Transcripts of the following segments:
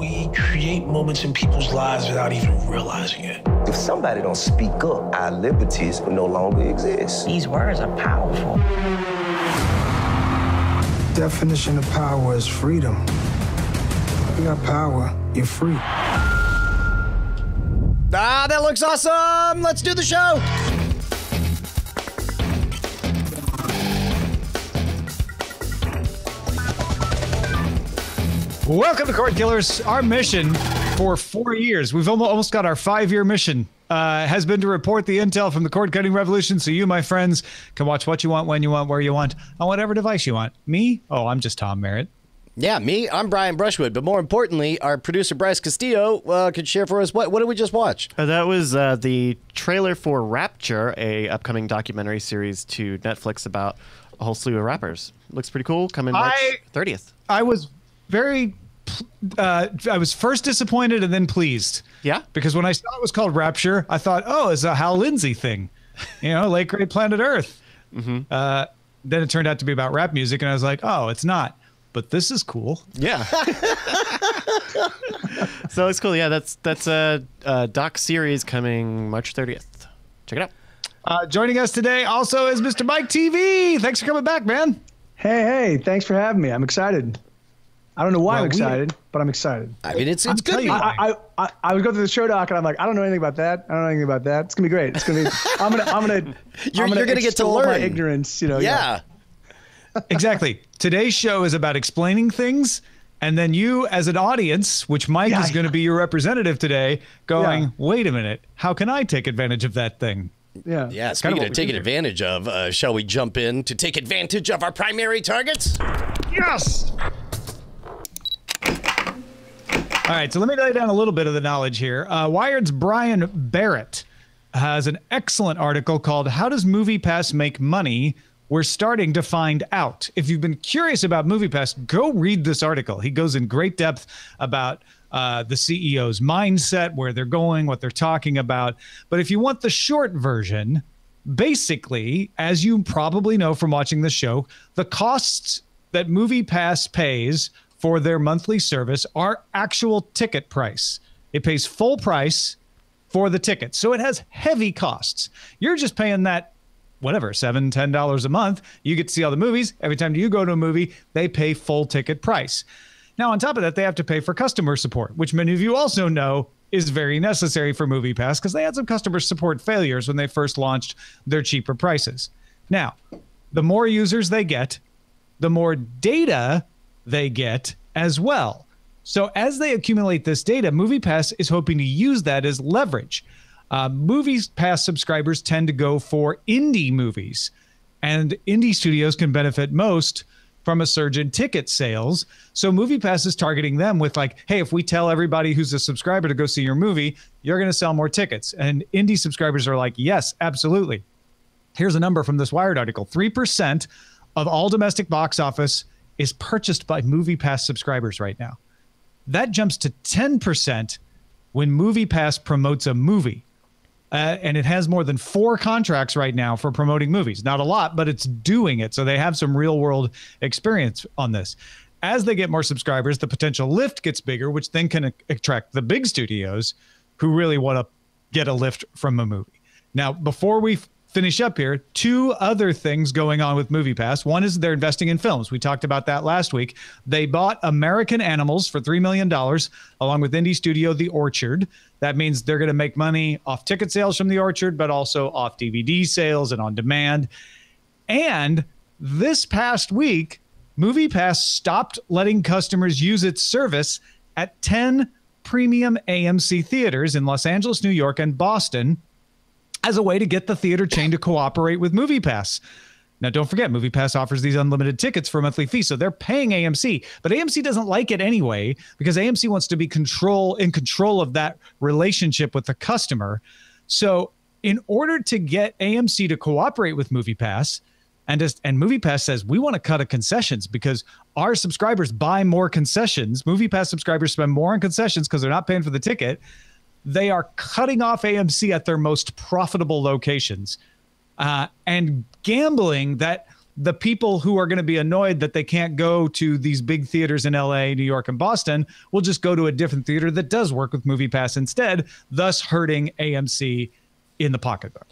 we create moments in people's lives without even realizing it. If somebody don't speak up, our liberties will no longer exist. These words are powerful. Definition of power is freedom. You got power, you're free. Ah, that looks awesome! Let's do the show! Welcome to Cordkillers. Our mission for 4 years, we've almost got our 5-year mission, has been to report the intel from the cord-cutting revolution so you, my friends, can watch what you want, when you want, where you want, on whatever device you want. Me? Oh, I'm just Tom Merritt. Yeah, me, I'm Brian Brushwood, but more importantly, our producer Bryce Castillo could share for us, what did we just watch? That was the trailer for Rapture, a upcoming documentary series to Netflix about a whole slew of rappers. Looks pretty cool, coming March 30th. I was very... I was first disappointed and then pleased. Yeah? Because when I saw it was called Rapture, I thought, oh, it's a Hal Lindsey thing. You know, late great Planet Earth. Mm-hmm. Then it turned out to be about rap music, and I was like, oh, it's not. But this is cool. Yeah. So it's cool. Yeah, that's a doc series coming March 30th. Check it out. Joining us today also is Mr. Mike TV. Thanks for coming back, man. Hey, thanks for having me. I'm excited. I don't know why I'm excited, but I'm excited. I mean, it's good. I would go through the show doc and I'm like, I don't know anything about that. I don't know anything about that. It's gonna be great. It's gonna be. I'm gonna. You're gonna get to learn my ignorance. You know. Yeah. Exactly. Today's show is about explaining things, and then you, as an audience, which Mike is going to be your representative today, going, wait a minute, how can I take advantage of that thing? Yeah. Speaking of taking advantage of, shall we jump in to take advantage of our primary targets? Yes. All right, so let me lay down a little bit of the knowledge here. Wired's Brian Barrett has an excellent article called How Does MoviePass Make Money? We're Starting to Find Out. If you've been curious about MoviePass, go read this article. He goes in great depth about the CEO's mindset, where they're going, what they're talking about. But if you want the short version, basically, as you probably know from watching the show, the costs that MoviePass pays for their monthly service are actual ticket price. It pays full price for the ticket. So it has heavy costs. You're just paying that, whatever, $7, $10 a month. You get to see all the movies. Every time you go to a movie, they pay full ticket price. Now, on top of that, they have to pay for customer support, which many of you also know is very necessary for MoviePass because they had some customer support failures when they first launched their cheaper prices. Now, the more users they get, the more data they get as well. So as they accumulate this data, MoviePass is hoping to use that as leverage. MoviePass subscribers tend to go for indie movies, and indie studios can benefit most from a surge in ticket sales. So MoviePass is targeting them with like, hey, if we tell everybody who's a subscriber to go see your movie, you're going to sell more tickets. And indie subscribers are like, yes, absolutely. Here's a number from this Wired article. 3% of all domestic box office is purchased by MoviePass subscribers right now. That jumps to 10% when MoviePass promotes a movie. And it has more than 4 contracts right now for promoting movies. Not a lot, but it's doing it. So they have some real world experience on this. As they get more subscribers, the potential lift gets bigger, which then can attract the big studios who really want to get a lift from a movie. Now, before we finish up here, 2 other things going on with MoviePass. One is they're investing in films. We talked about that last week. They bought American Animals for $3 million, along with indie studio The Orchard. That means they're going to make money off ticket sales from The Orchard, but also off DVD sales and on demand. And this past week, MoviePass stopped letting customers use its service at 10 premium AMC theaters in Los Angeles, New York, and Boston, as a way to get the theater chain to cooperate with MoviePass. Now, don't forget, MoviePass offers these unlimited tickets for a monthly fee, so they're paying AMC. But AMC doesn't like it anyway because AMC wants to be in control of that relationship with the customer. So in order to get AMC to cooperate with MoviePass, and MoviePass says, we want to cut concessions because our subscribers buy more concessions. MoviePass subscribers spend more on concessions because they're not paying for the ticket. They are cutting off AMC at their most profitable locations and gambling that the people who are going to be annoyed that they can't go to these big theaters in LA, New York, and Boston will just go to a different theater that does work with MoviePass instead, thus hurting AMC in the pocketbook.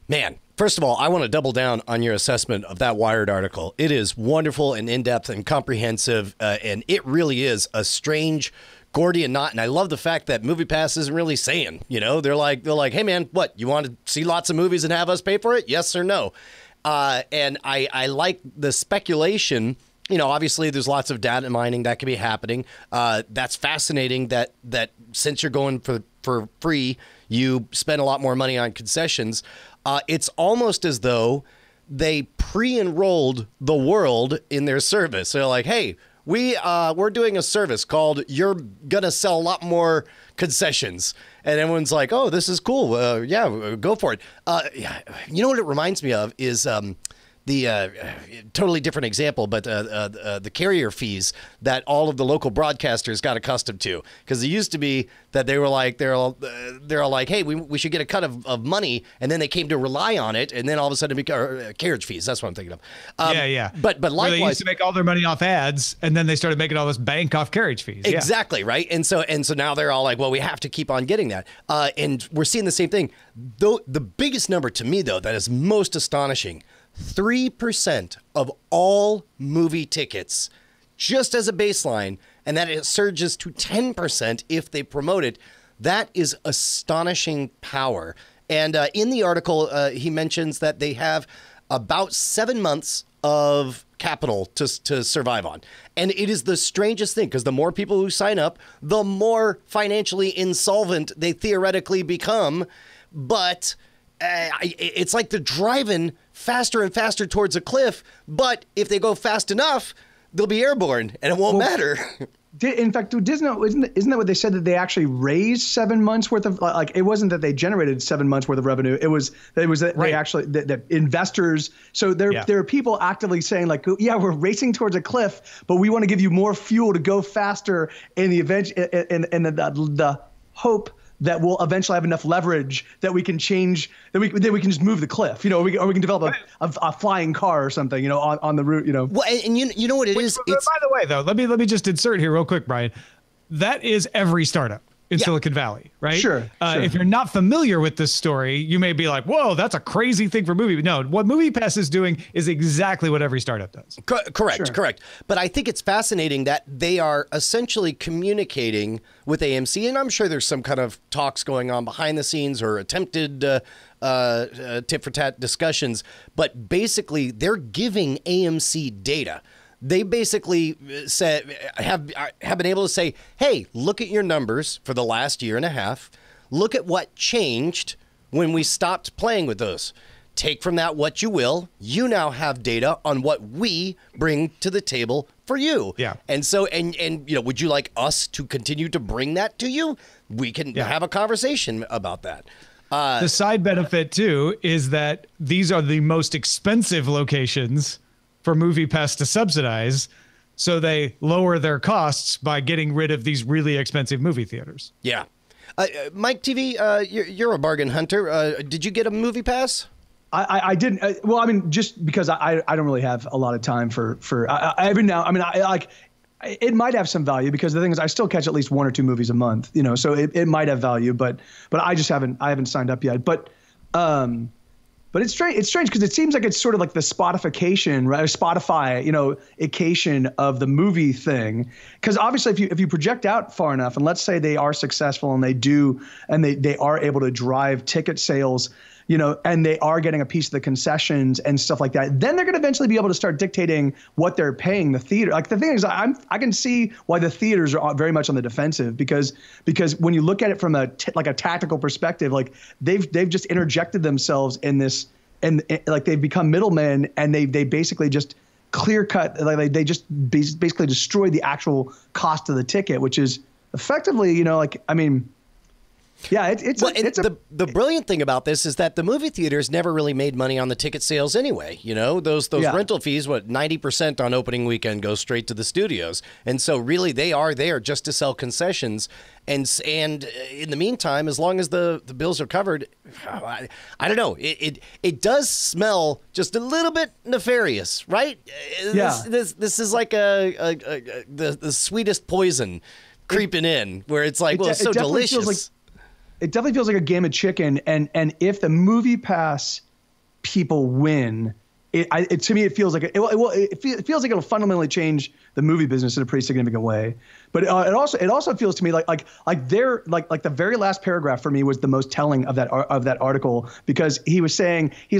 Man, first of all, I want to double down on your assessment of that Wired article. It is wonderful and in-depth and comprehensive, and it really is a strange Gordian knot. And I love the fact that MoviePass isn't really saying, they're like, hey man, what, you want to see lots of movies and have us pay for it? Yes or no? And I like the speculation. Obviously there's lots of data mining that could be happening. That's fascinating that since you're going for free, you spend a lot more money on concessions. It's almost as though they pre-enrolled the world in their service. They're like, hey, we're doing a service called You're Gonna Sell a Lot More Concessions. And everyone's like, oh, this is cool. Yeah, go for it. You know what it reminds me of is the totally different example, but the carrier fees that all of the local broadcasters got accustomed to. Because it used to be that they're all like, hey, we should get a cut of money, and then they came to rely on it, and then all of a sudden it became carriage fees. That's what I'm thinking of. Yeah. But likewise, where they used to make all their money off ads, and then they started making all this bank off carriage fees. Exactly, right? And so now they're all like, well, we have to keep on getting that. And we're seeing the same thing. Though the biggest number to me, though, that is most astonishing, 3% of all movie tickets, just as a baseline, and that it surges to 10% if they promote it. That is astonishing power. And in the article, he mentions that they have about 7 months of capital to survive on. And it is the strangest thing, because the more people who sign up, the more financially insolvent they theoretically become. But it's like they're driving faster and faster towards a cliff, but if they go fast enough, they'll be airborne and it won't matter. In fact, isn't that what they said, that they actually raised 7 months worth of, like, it wasn't that they generated 7 months worth of revenue. It was that they actually, that investors. So there are people actively saying like, yeah, we're racing towards a cliff, but we want to give you more fuel to go faster in the event, and the hope that we'll eventually have enough leverage that we can change, that we can just move the cliff, or we can develop a flying car or something, on the route, Well, and you know what it is? By the way, though, let me just insert here real quick, Brian. That is every startup in Silicon Valley, right? Sure. If you're not familiar with this story, you may be like, whoa, that's a crazy thing for movie. No, what MoviePass is doing is exactly what every startup does. Correct. But I think it's fascinating that they are essentially communicating with AMC, and I'm sure there's some kind of talks going on behind the scenes or attempted tit-for-tat discussions, but basically they're giving AMC data. They basically have been able to say, hey, look at your numbers for the last year and a half. Look at what changed when we stopped playing with those. Take from that what you will. You now have data on what we bring to the table for you. Yeah. And so, and would you like us to continue to bring that to you? We can have a conversation about that. The side benefit, too, is that these are the most expensive locations for MoviePass to subsidize, so they lower their costs by getting rid of these really expensive movie theaters. Yeah. Mike TV, you're a bargain hunter. Did you get a MoviePass? I didn't. Well, I mean, just because I don't really have a lot of time for every now. I mean, it might have some value, because the thing is, I still catch at least 1 or 2 movies a month. So it might have value, but I just haven't signed up yet. But it's strange. It's strange because it seems like it's sort of like the Spotification, right? Or Spotify, ication of the movie thing. Because obviously, if you project out far enough, and let's say they are successful and they are able to drive ticket sales, and they are getting a piece of the concessions and stuff like that, then they're going to eventually be able to start dictating what they're paying the theater. Like, the thing is, I can see why the theaters are very much on the defensive, because when you look at it from a tactical perspective, like they've just interjected themselves in this, and like they've become middlemen, and they basically just clear cut, like they just basically destroy the actual cost of the ticket, which is effectively, Yeah, it's the brilliant thing about this is that the movie theaters never really made money on the ticket sales anyway. You know, those rental fees, 90% on opening weekend goes straight to the studios, and so really they are there just to sell concessions. And in the meantime, as long as the bills are covered, I don't know. It does smell just a little bit nefarious, right? Yeah. This is like the sweetest poison creeping in, where it's like, it's so delicious. It definitely feels like a game of chicken, and if the MoviePass people win, to me it feels like it feels like it'll fundamentally change the movie business in a pretty significant way. But it also feels to me like the very last paragraph for me was the most telling of that article, because he's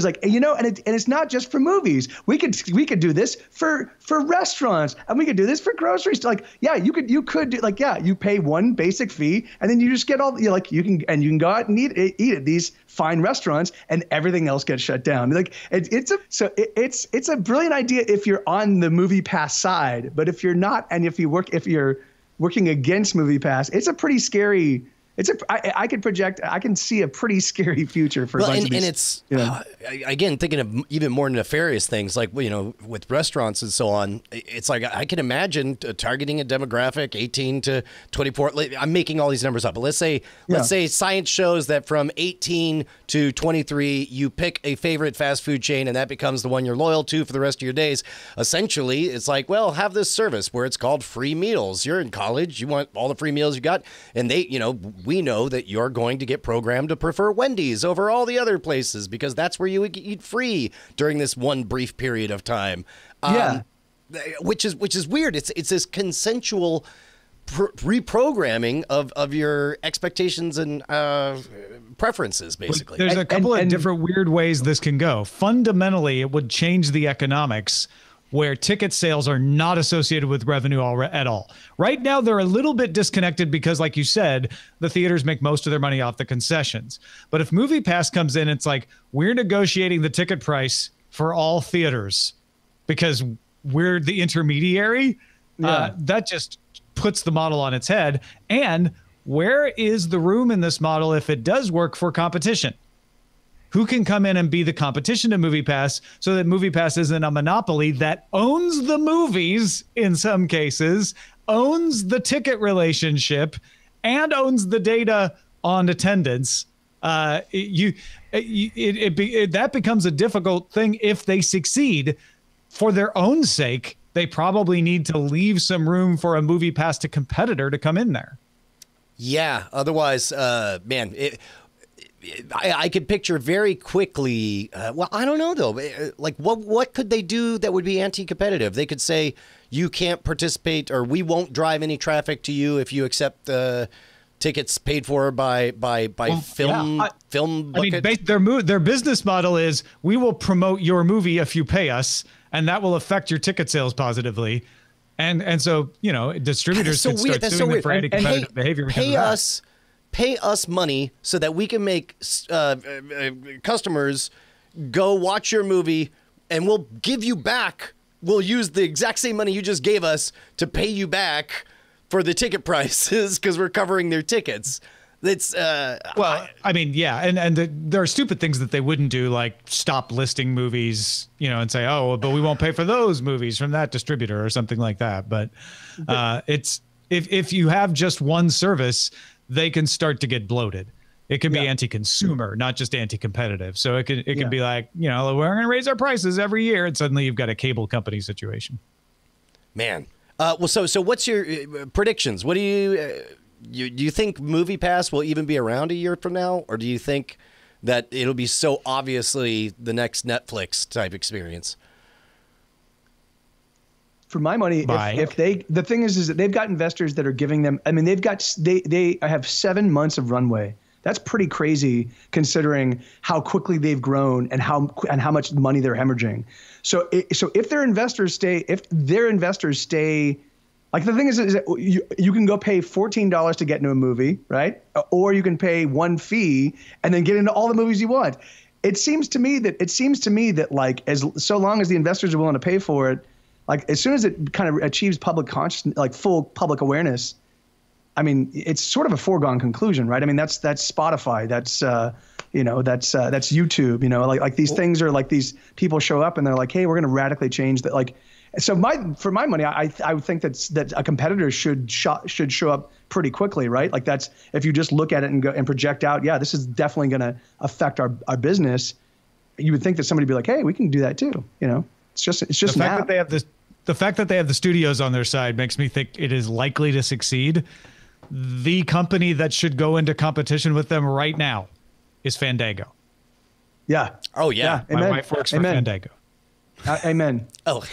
like, you know, and it's not just for movies. We could do this for restaurants, and we could do this for groceries. Like, yeah, you could do, like, yeah, you pay one basic fee, and then you just get all, you can go out and eat at these fine restaurants, and everything else gets shut down. Like, it's a brilliant idea if you're on the MoviePass side, but if you're not, and if you're working against MoviePass, it's a pretty scary. I can see a pretty scary future for. Well, and it's again, thinking of even more nefarious things, like, you know, with restaurants and so on. It's like I can imagine targeting a demographic 18 to 24. I'm making all these numbers up, but let's say science shows that from 18 to 23, you pick a favorite fast food chain, and that becomes the one you're loyal to for the rest of your days. Essentially, it's like, well, have this service where it's called free meals. You're in college, you want all the free meals you got, and we know that you're going to get programmed to prefer Wendy's over all the other places because that's where you would eat free during this one brief period of time. Which is weird. It's this consensual reprogramming of your expectations and preferences, basically. There's a couple of different weird ways this can go. Fundamentally, it would change the economics, where ticket sales are not associated with revenue at all. Right now, they're a little bit disconnected because, like you said, the theaters make most of their money off the concessions. But if MoviePass comes in, it's like, we're negotiating the ticket price for all theaters because we're the intermediary. That just puts the model on its head. And where is the room in this model if it does work for competition? Who can come in and be the competition to MoviePass so that MoviePass isn't a monopoly that owns the movies in some cases, owns the ticket relationship, and owns the data on attendance? That becomes a difficult thing if they succeed. For their own sake, they probably need to leave some room for a MoviePass to competitor to come in there. Yeah. Otherwise, man, I could picture very quickly. Well, I don't know though. Like, what could they do that would be anti-competitive? They could say you can't participate, or we won't drive any traffic to you if you accept tickets paid for by film. Film. I mean, their business model is, we will promote your movie if you pay us, and that will affect your ticket sales positively. And so, you know, distributors could start suing them for anti-competitive behavior. Pay us money so that we can make customers go watch your movie, and we'll give you back. We'll use the exact same money you just gave us to pay you back for the ticket prices because we're covering their tickets. It's I mean, yeah, and there are stupid things that they wouldn't do, like stop listing movies, you know, and say, oh, but we won't pay for those movies from that distributor or something like that. But it's if you have just one service, they can start to get bloated. It can be anti-consumer, not just anti-competitive. So it can be like, you know, we're going to raise our prices every year, and suddenly you've got a cable company situation. Man, well, so what's your predictions? What do you think MoviePass will even be around a year from now, or do you think that it'll be so obviously the next Netflix type experience? For my money, the thing is that they've got investors that are giving them. I mean, they have 7 months of runway. That's pretty crazy considering how quickly they've grown and how much money they're hemorrhaging. So if their investors stay, like, the thing is that you can go pay $14 to get into a movie, right? Or you can pay one fee and then get into all the movies you want. It seems to me that like, so long as the investors are willing to pay for it, like, as soon as it kind of achieves public consciousness, like full public awareness, I mean, it's sort of a foregone conclusion, right? I mean, that's Spotify, that's that's YouTube, like these things are like these people show up and they're like, hey, we're going to radically change that. Like, so for my money, I would think that a competitor should show up pretty quickly, right? Like that's, if you just look at it and go and project out, yeah, this is definitely going to affect our business. You would think that somebody would be like, hey, we can do that too. It's just the fact that they have this. The fact that they have the studios on their side makes me think it is likely to succeed. The company that should go into competition with them right now is Fandango. Yeah. Oh, yeah. My wife works for Fandango. Amen. Oh,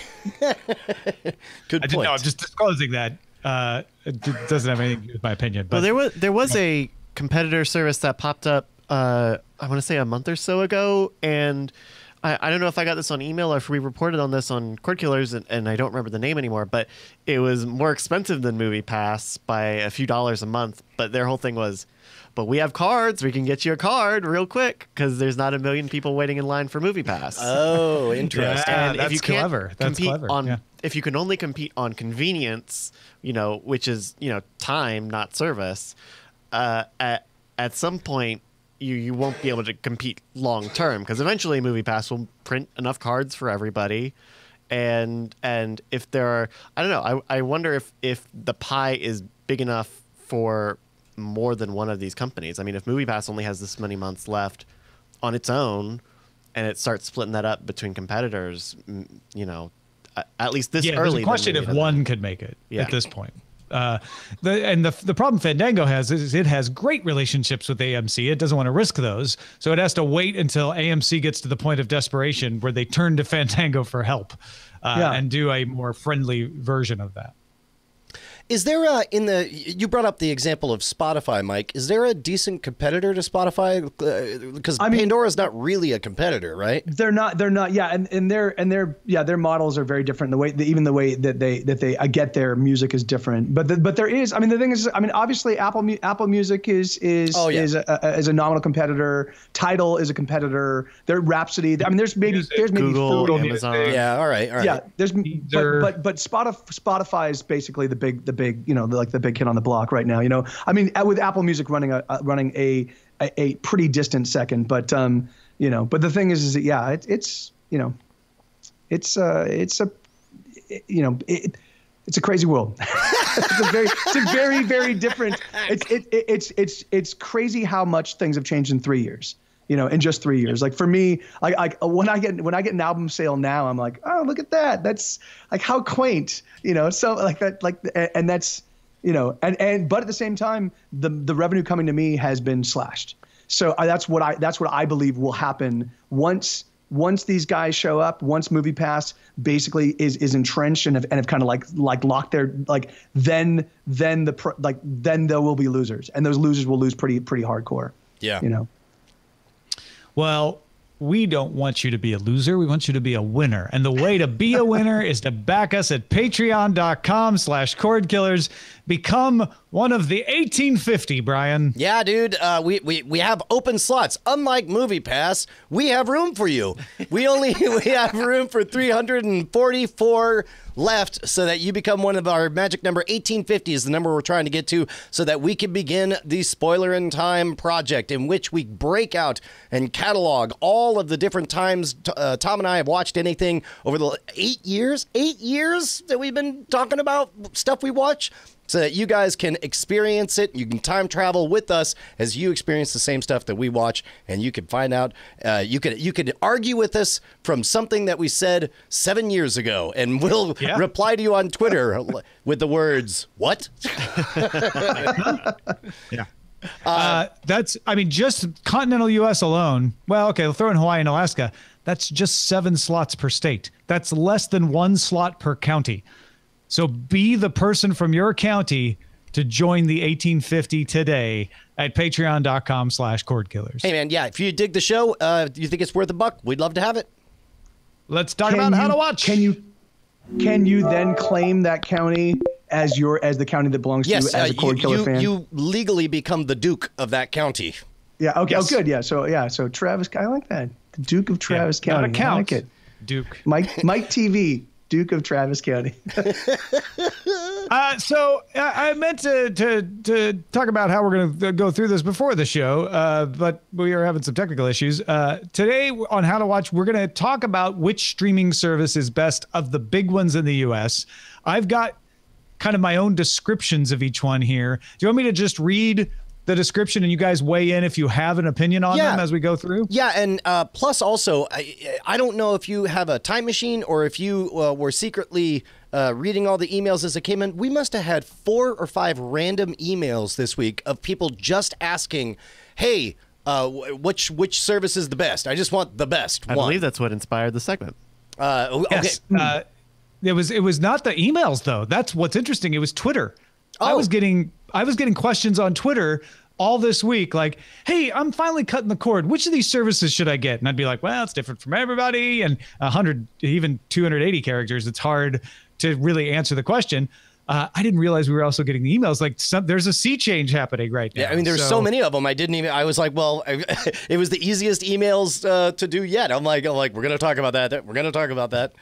good point. No, I'm just disclosing that. It doesn't have anything to do with my opinion. But well, there was a competitor service that popped up, I want to say a month or so ago, and I don't know if I got this on email or if we reported on this on Cordkillers, and I don't remember the name anymore, but it was more expensive than MoviePass by a few dollars a month. But their whole thing was, but we have cards. We can get you a card real quick because there's not a million people waiting in line for MoviePass. Oh, interesting. Yeah, and that's if you can't clever. That's compete clever. on, if you can only compete on convenience, which is time, not service, at some point you won't be able to compete long term because eventually MoviePass will print enough cards for everybody, and if there are, I don't know, I wonder if the pie is big enough for more than one of these companies. I mean, if MoviePass only has this many months left on its own, and it starts splitting that up between competitors, at least this early. There's a question if one could make it at this point. The problem Fandango has is it has great relationships with AMC. It doesn't want to risk those, so it has to wait until AMC gets to the point of desperation where they turn to Fandango for help and do a more friendly version of that. Is there you brought up the example of Spotify, Mike. Is there a decent competitor to Spotify? Because Pandora's not really a competitor, right? They're not. Yeah, and their models are very different. Even the way that they get their music is different. But there is. I mean, the thing is, obviously Apple Music is a nominal competitor. Tidal is a competitor. There, Rhapsody. I mean, there's maybe Google, three. Amazon. Yeah, all right. Yeah, but Spotify is basically the big the big kid on the block right now. I mean, with Apple Music running a pretty distant second, but but the thing is that it's a crazy world. It's a very, very different. It's crazy how much things have changed in 3 years. In just 3 years. Like for me, when I get an album sale now, I'm like, oh, look at that. That's like how quaint, so like that, and that's, but at the same time, the revenue coming to me has been slashed. So that's what I believe will happen once these guys show up, once MoviePass basically is entrenched and have kind of like locked their, then there will be losers, and those losers will lose pretty hardcore. Yeah. Well, we don't want you to be a loser. We want you to be a winner. And the way to be a winner is to back us at patreon.com/Cordkillers. Become one of the 1850, Brian. Yeah, dude. We have open slots. Unlike MoviePass, we have room for you. We have room for 344 left, so that you become one of our magic number. 1850 is the number we're trying to get to, so that we can begin the Spoiler in Time project, in which we break out and catalog all of the different times Tom and I have watched anything over the 8 years that we've been talking about stuff we watch, so that you guys can experience it. You can time travel with us as you experience the same stuff that we watch, and you can find out. You could argue with us from something that we said 7 years ago, and we'll reply to you on Twitter with the words, "What?" Yeah. Just continental U.S. alone. Well, okay, we'll throw in Hawaii and Alaska. That's just 7 slots per state. That's less than 1 slot per county. So be the person from your county to join the 1850 today at patreon.com/Cordkillers. Hey, man, if you dig the show, you think it's worth $1, we'd love to have it. Let's talk about how to watch. Can you then claim that county as the county that belongs to you as a Cordkiller fan? You legally become the Duke of that county. Yeah. Okay. Yes. Oh, good. Yeah. So Travis, I like that. The Duke of Travis County. Not a count. I like it. Duke. Mike TV. Duke of Travis County. So I meant to talk about how we're going to go through this before the show, but we are having some technical issues. Today on How to Watch, we're going to talk about which streaming service is best of the big ones in the U.S. I've got kind of my own descriptions of each one here. Do you want me to just read the description and you guys weigh in if you have an opinion on them as we go through? Yeah, and plus also, I don't know if you have a time machine or if you were secretly reading all the emails as it came in. We must have had 4 or 5 random emails this week of people just asking, hey, which service is the best? I just want the best I one. believe that's what inspired the segment. Yes. Okay. It was not the emails though. That's what's interesting. It was Twitter. I was getting questions on Twitter all this week, like, hey, I'm finally cutting the cord. Which of these services should I get? And I'd be like, well, it's different from everybody. And 100, even 280 characters, it's hard to really answer the question. I didn't realize we were also getting the emails. Like, there's a sea change happening right now. Yeah, I mean, there's so many of them. I was like, well, it was the easiest emails to do yet. I'm like, we're going to talk about that. We're going to talk about that.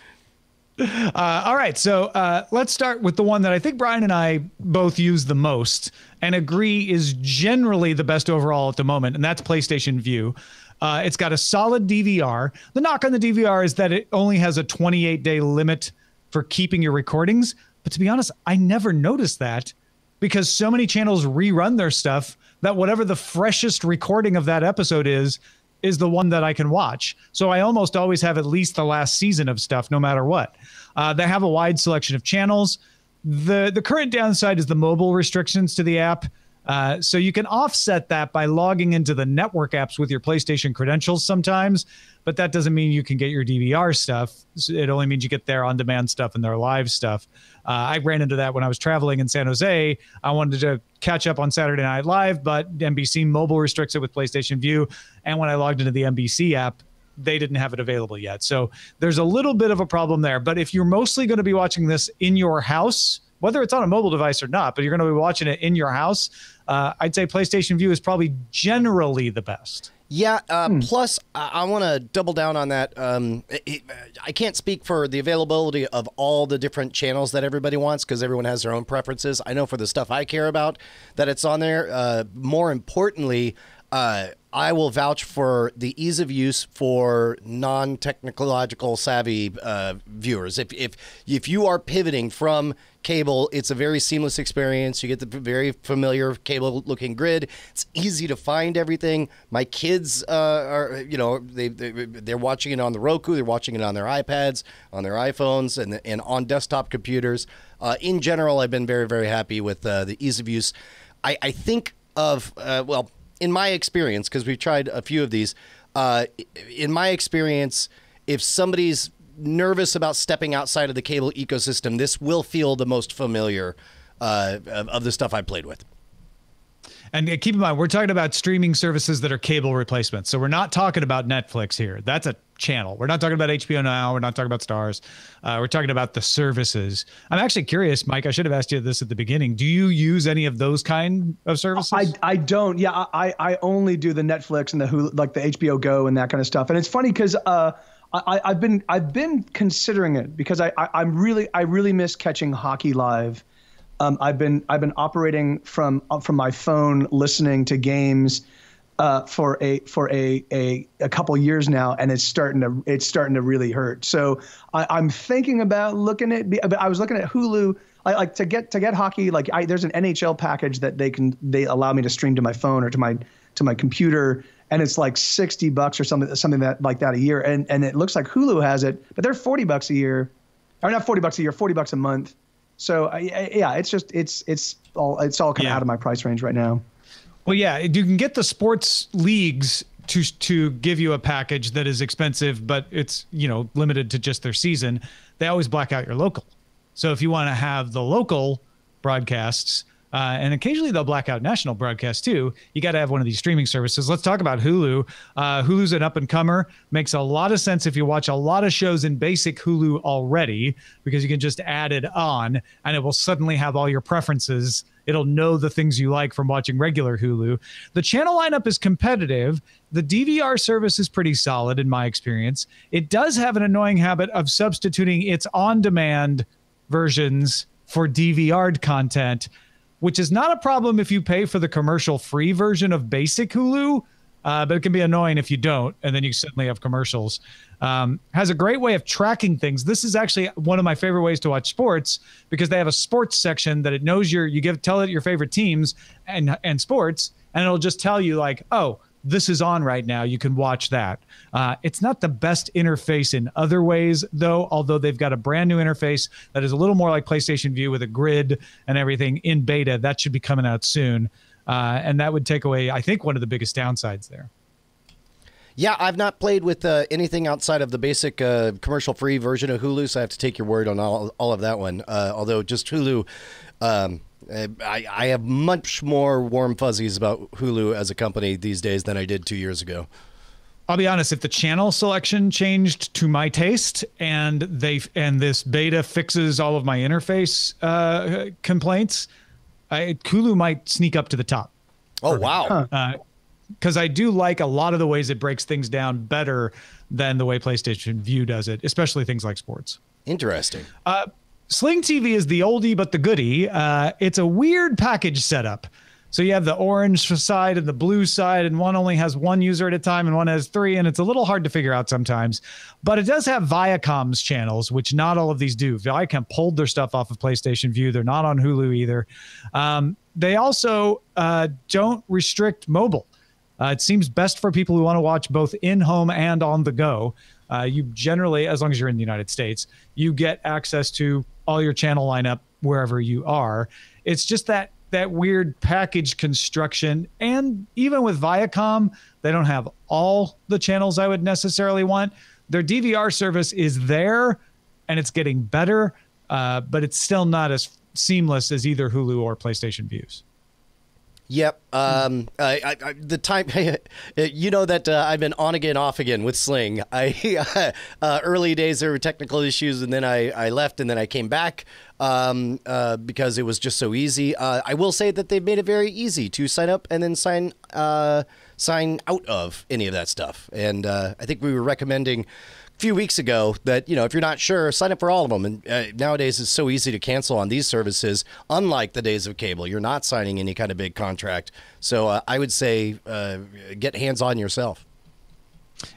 All right, so let's start with the one that I think Brian and I both use the most and agree is generally the best overall at the moment, and that's PlayStation Vue. It's got a solid DVR. The knock on the DVR is that it only has a 28-day limit for keeping your recordings, but to be honest, I never noticed that because so many channels rerun their stuff that whatever the freshest recording of that episode is the one that I can watch. So I almost always have at least the last season of stuff, no matter what. They have a wide selection of channels. The current downside is the mobile restrictions to the app. So you can offset that by logging into the network apps with your PlayStation credentials sometimes, but that doesn't mean you can get your DVR stuff. It only means you get their on-demand stuff and their live stuff. I ran into that when I was traveling in San Jose. I wanted to catch up on Saturday Night Live, but NBC Mobile restricts it with PlayStation Vue. And when I logged into the NBC app, they didn't have it available yet. So there's a little bit of a problem there. But if you're mostly going to be watching this in your house, whether it's on a mobile device or not, but you're going to be watching it in your house, I'd say PlayStation Vue is probably generally the best. Yeah, plus I want to double down on that. I can't speak for the availability of all the different channels that everybody wants because everyone has their own preferences. I know for the stuff I care about that it's on there. More importantly, I will vouch for the ease of use for non-technological savvy viewers. If you are pivoting from cable, it's a very seamless experience. You get the very familiar cable-looking grid. It's easy to find everything. My kids are, they're watching it on the Roku. They're watching it on their iPads, on their iPhones, and on desktop computers. In general, I've been very, very happy with the ease of use. I think of, in my experience, because we've tried a few of these, in my experience, if somebody's nervous about stepping outside of the cable ecosystem, this will feel the most familiar of the stuff I've played with. And keep in mind, we're talking about streaming services that are cable replacements. So we're not talking about Netflix here. That's a channel. We're not talking about HBO Now. We're not talking about Stars. We're talking about the services. I'm actually curious, Mike, I should have asked you this at the beginning. Do you use any of those kind of services? I don't. Yeah, I only do the Netflix and the Hulu, like the HBO Go and that kind of stuff. And it's funny because I've been considering it because I really miss catching hockey live. I've been operating from my phone, listening to games for a couple years now, and it's starting to really hurt. So I'm thinking about looking at. But I was looking at Hulu, like to get hockey. Like there's an NHL package that they allow me to stream to my phone or to my computer. And it's like $60 or something that like that a year. And it looks like Hulu has it, but they're $40 a year, or not $40 a year, $40 a month. So yeah, it's all kind of out of my price range right now. Well, yeah, you can get the sports leagues to give you a package that is expensive, but it's, limited to just their season. They always black out your local. So if you want to have the local broadcasts, And occasionally they'll black out national broadcast too. You got to have one of these streaming services. Let's talk about Hulu. Hulu's an up and comer. Makes a lot of sense if you watch a lot of shows in basic Hulu already, because you can just add it on and it will suddenly have all your preferences. It'll know the things you like from watching regular Hulu. The channel lineup is competitive. The DVR service is pretty solid in my experience. It does have an annoying habit of substituting its on-demand versions for DVR'd content, which is not a problem if you pay for the commercial-free version of basic Hulu, but it can be annoying if you don't, and then you suddenly have commercials. Has a great way of tracking things. This is actually one of my favorite ways to watch sports, because they have a sports section that it knows tell it your favorite teams and sports, and it'll just tell you like, oh, this is on right now. You can watch that. It's not the best interface in other ways, though, although they've got a brand new interface that is a little more like PlayStation View with a grid and everything in beta. That should be coming out soon. And that would take away, I think, one of the biggest downsides there. Yeah, I've not played with anything outside of the basic commercial-free version of Hulu, so I have to take your word on all of that one. Although just Hulu... I have much more warm fuzzies about Hulu as a company these days than I did 2 years ago. I'll be honest, if the channel selection changed to my taste and this beta fixes all of my interface complaints, Hulu might sneak up to the top. Oh, wow. Because I do like a lot of the ways it breaks things down better than the way PlayStation View does it, especially things like sports. Interesting. Sling TV is the oldie but the goodie. It's a weird package setup. So you have the orange side and the blue side, and one only has one user at a time and one has three, and it's a little hard to figure out sometimes. But it does have Viacom's channels, which not all of these do. Viacom pulled their stuff off of PlayStation View. They're not on Hulu either. They also don't restrict mobile. It seems best for people who want to watch both in-home and on the go. You generally, as long as you're in the United States, you get access to all your channel lineup wherever you are. It's just that weird package construction. And even with Viacom, they don't have all the channels I would necessarily want. Their DVR service is there and it's getting better, but it's still not as seamless as either Hulu or PlayStation Views. Yep. The time, you know that I've been on again, off again with Sling. Early days there were technical issues, and then I left, and then I came back because it was just so easy. I will say that they've made it very easy to sign up and then sign out of any of that stuff. And I think we were recommending few weeks ago that, if you're not sure, sign up for all of them. And nowadays it's so easy to cancel on these services, unlike the days of cable. You're not signing any kind of big contract. So I would say get hands-on yourself.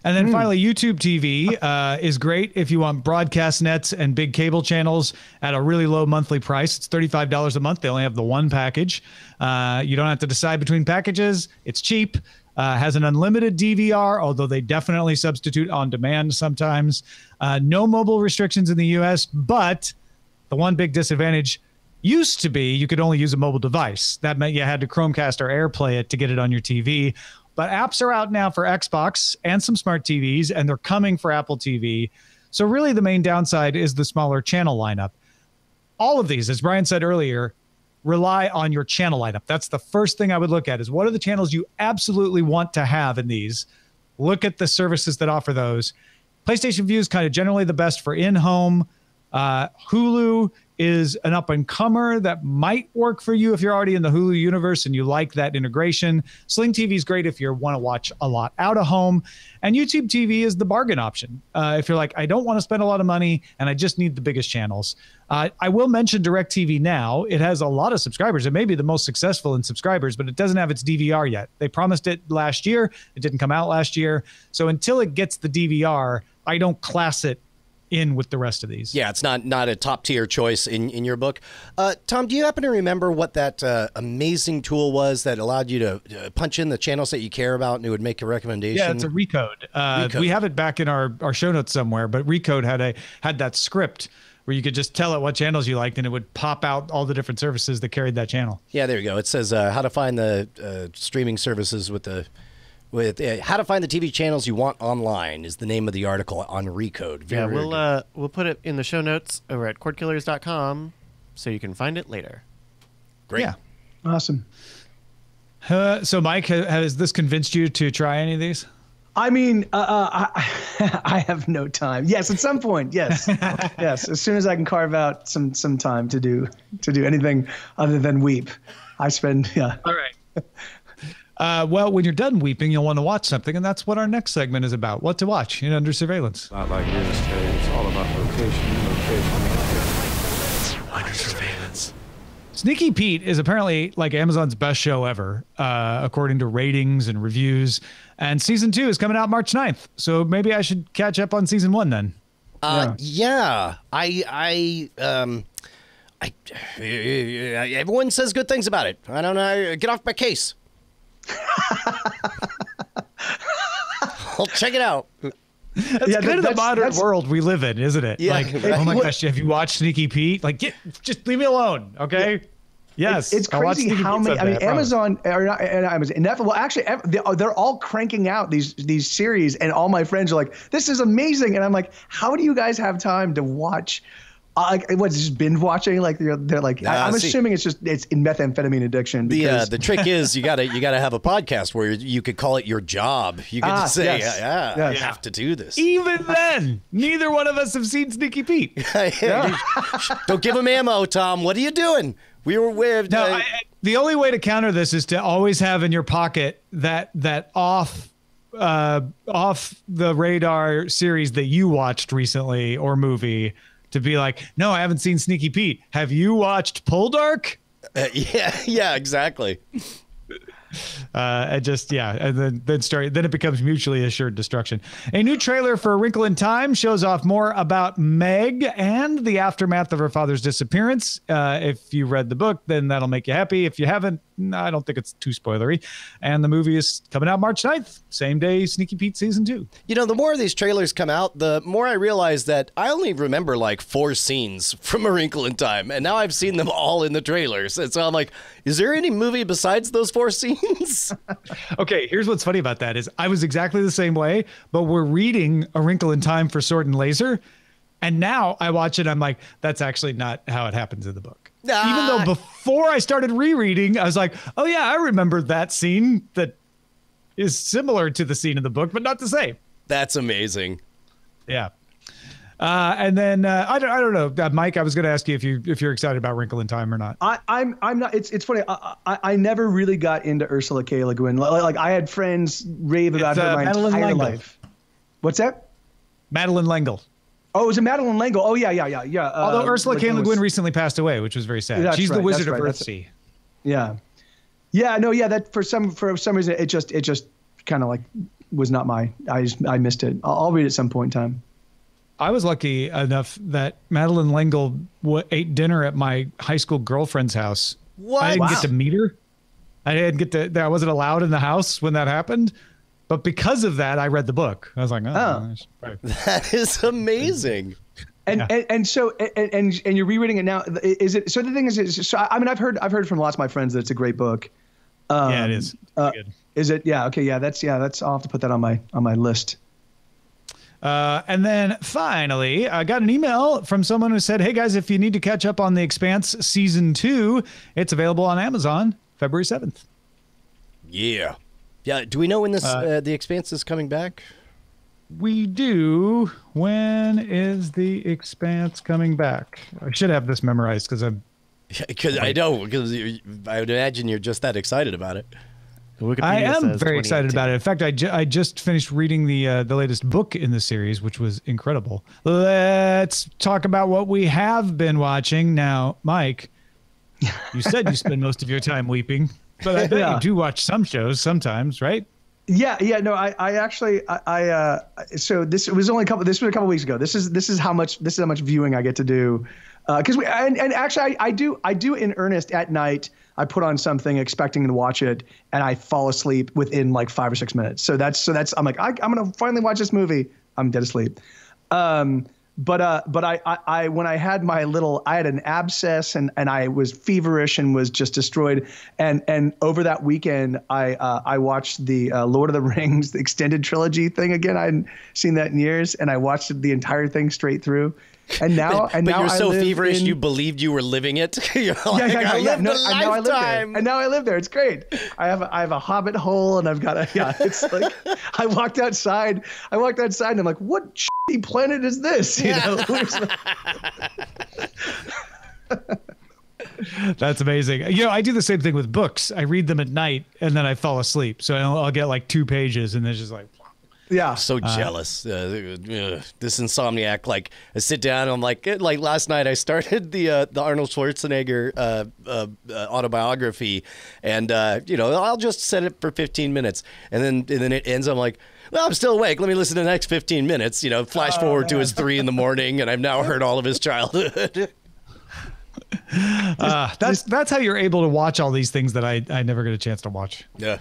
And then finally, YouTube TV is great if you want broadcast nets and big cable channels at a really low monthly price. It's $35 a month. They only have the one package. You don't have to decide between packages. It's cheap. Has an unlimited DVR, although they definitely substitute on demand sometimes. No mobile restrictions in the US, but the one big disadvantage used to be you could only use a mobile device. That meant you had to Chromecast or AirPlay it to get it on your TV. But apps are out now for Xbox and some smart TVs, and they're coming for Apple TV. So really the main downside is the smaller channel lineup. All of these, as Brian said earlier, rely on your channel lineup. That's the first thing I would look at, is what are the channels you absolutely want to have in these? Look at the services that offer those. PlayStation View is kind of generally the best for in-home. Hulu is an up-and-comer that might work for you if you're already in the Hulu universe and you like that integration. Sling TV is great if you want to watch a lot out of home. And YouTube TV is the bargain option. If you're like, I don't want to spend a lot of money and I just need the biggest channels. I will mention DirecTV Now. It has a lot of subscribers. It may be the most successful in subscribers, but it doesn't have its DVR yet. They promised it last year. It didn't come out last year. So until it gets the DVR, I don't class it in with the rest of these. Yeah, it's not a top tier choice in your book. Tom, do you happen to remember what that amazing tool was that allowed you to punch in the channels that you care about and it would make a recommendation? Yeah, it's a Recode. We have it back in our show notes somewhere, but Recode had that script where you could just tell it what channels you liked and it would pop out all the different services that carried that channel. Yeah, there you go. It says how to find the streaming services with how to find the TV channels you want online is the name of the article on Recode. Very we'll put it in the show notes over at Cordkillers.com so you can find it later. Great. Yeah. Awesome. So, Mike, has this convinced you to try any of these? I mean, I have no time. Yes, at some point. Yes, yes. As soon as I can carve out some time to do anything other than weep, I spend. Yeah. All right. Well, when you're done weeping, you'll want to watch something, and that's what our next segment is about. What to watch in Under Surveillance. Not like real estate. It's all about location. Under surveillance. Sneaky Pete is apparently like Amazon's best show ever, according to ratings and reviews. And season 2 is coming out March 9th. So maybe I should catch up on season 1 then. Yeah. Everyone says good things about it. I don't know. Get off my case. I'll check it out. That's kind of the modern world we live in, isn't it? Yeah, like, right. oh my gosh, have you watched Sneaky Pete? Like, just leave me alone, okay? Yes, it's crazy how many. I mean, Amazon or not Amazon. Netflix, well, actually, they're all cranking out these series, and all my friends are like, "This is amazing," and I'm like, "How do you guys have time to watch?" Like, what's just binge watching? Like they're like, I'm assuming it's in methamphetamine addiction. The trick is you gotta have a podcast where you could call it your job. You could just say, yes. You have to do this. Even then, neither one of us have seen Sneaky Pete. Don't give him ammo, Tom. What are you doing? We were with. No, the only way to counter this is to always have in your pocket that off the radar series that you watched recently or movie. To be like, no, I haven't seen Sneaky Pete. Have you watched Poldark? Yeah, exactly. And then it becomes mutually assured destruction. A new trailer for A Wrinkle in Time shows off more about Meg and the aftermath of her father's disappearance. If you read the book, then that'll make you happy. If you haven't, I don't think it's too spoilery. And the movie is coming out March 9th, same day Sneaky Pete season 2. You know, the more these trailers come out, the more I realize that I only remember like 4 scenes from A Wrinkle in Time, and now I've seen them all in the trailers. And so I'm like, is there any movie besides those 4 scenes? Okay, here's what's funny about that is I was exactly the same way, but we're reading A Wrinkle in Time for Sword and Laser, and now I watch it, I'm like, that's actually not how it happens in the book. Even though before I started rereading, I was like, oh yeah, I remember that scene that is similar to the scene in the book, but not the same. That's amazing. Yeah. And then I don't know, Mike. I was going to ask you if you're excited about Wrinkle in Time or not. I'm not. It's funny. I never really got into Ursula K. Le Guin. Like I had friends rave about her my entire life. What's that? Madeleine L'Engle. Oh, it was a Madeleine L'Engle. Oh yeah. Although Ursula K. Le Guin recently passed away, which was very sad. She's the Wizard of Earthsea. Yeah. Yeah. No. Yeah. That for some reason it just kind of like was not my. I missed it. I'll read it at some point in time. I was lucky enough that Madeleine L'Engle ate dinner at my high school girlfriend's house. What? I didn't get to meet her. I wasn't allowed in the house when that happened. But because of that, I read the book. I was like, oh. That is amazing. And so you're rereading it now. Is it? So the thing is, so I mean, I've heard from lots of my friends that it's a great book. Yeah, it is. Good. Is it? Yeah. Okay. Yeah. That's. I'll have to put that on my list. And then finally, I got an email from someone who said, hey guys, if you need to catch up on The Expanse season 2, it's available on Amazon February 7th. Yeah. Yeah. Do we know when this The Expanse is coming back? We do. When is The Expanse coming back? I should have this memorized because I would imagine you're just that excited about it. I am very excited about it. In fact, I just finished reading the latest book in the series, which was incredible. Let's talk about what we have been watching. Now, Mike, you said you spend most of your time weeping, but I bet you do watch some shows sometimes, right? Yeah. No, I actually, so this was a couple weeks ago. This is how much viewing I get to do. Cause actually I do in earnest at night. I put on something expecting to watch it, and I fall asleep within like 5 or 6 minutes. So that's I'm like, I'm gonna finally watch this movie. I'm dead asleep. But I when I had I had an abscess and I was feverish and was just destroyed. And over that weekend, I watched the Lord of the Rings the extended trilogy thing again. I hadn't seen that in years, and I watched the entire thing straight through. And now, but you're I so live feverish, in- you believed you were living it. You're like, I lived No, a and now I live there. lifetime. And now I live there. It's great. I have a hobbit hole, and I've got a it's like I walked outside, and I'm like, what shitty planet is this? You know. That's amazing. You know, I do the same thing with books. I read them at night and then I fall asleep. So I'll get like 2 pages and then it's just like, Yeah. So jealous. This insomniac. Like I sit down and I'm like last night I started the Arnold Schwarzenegger autobiography, and I'll just set it for 15 minutes, and then it ends. I'm like, well, I'm still awake. Let me listen to the next 15 minutes. Flash forward to his 3 a.m, and I've now heard all of his childhood. that's how you're able to watch all these things that I never get a chance to watch. Yeah.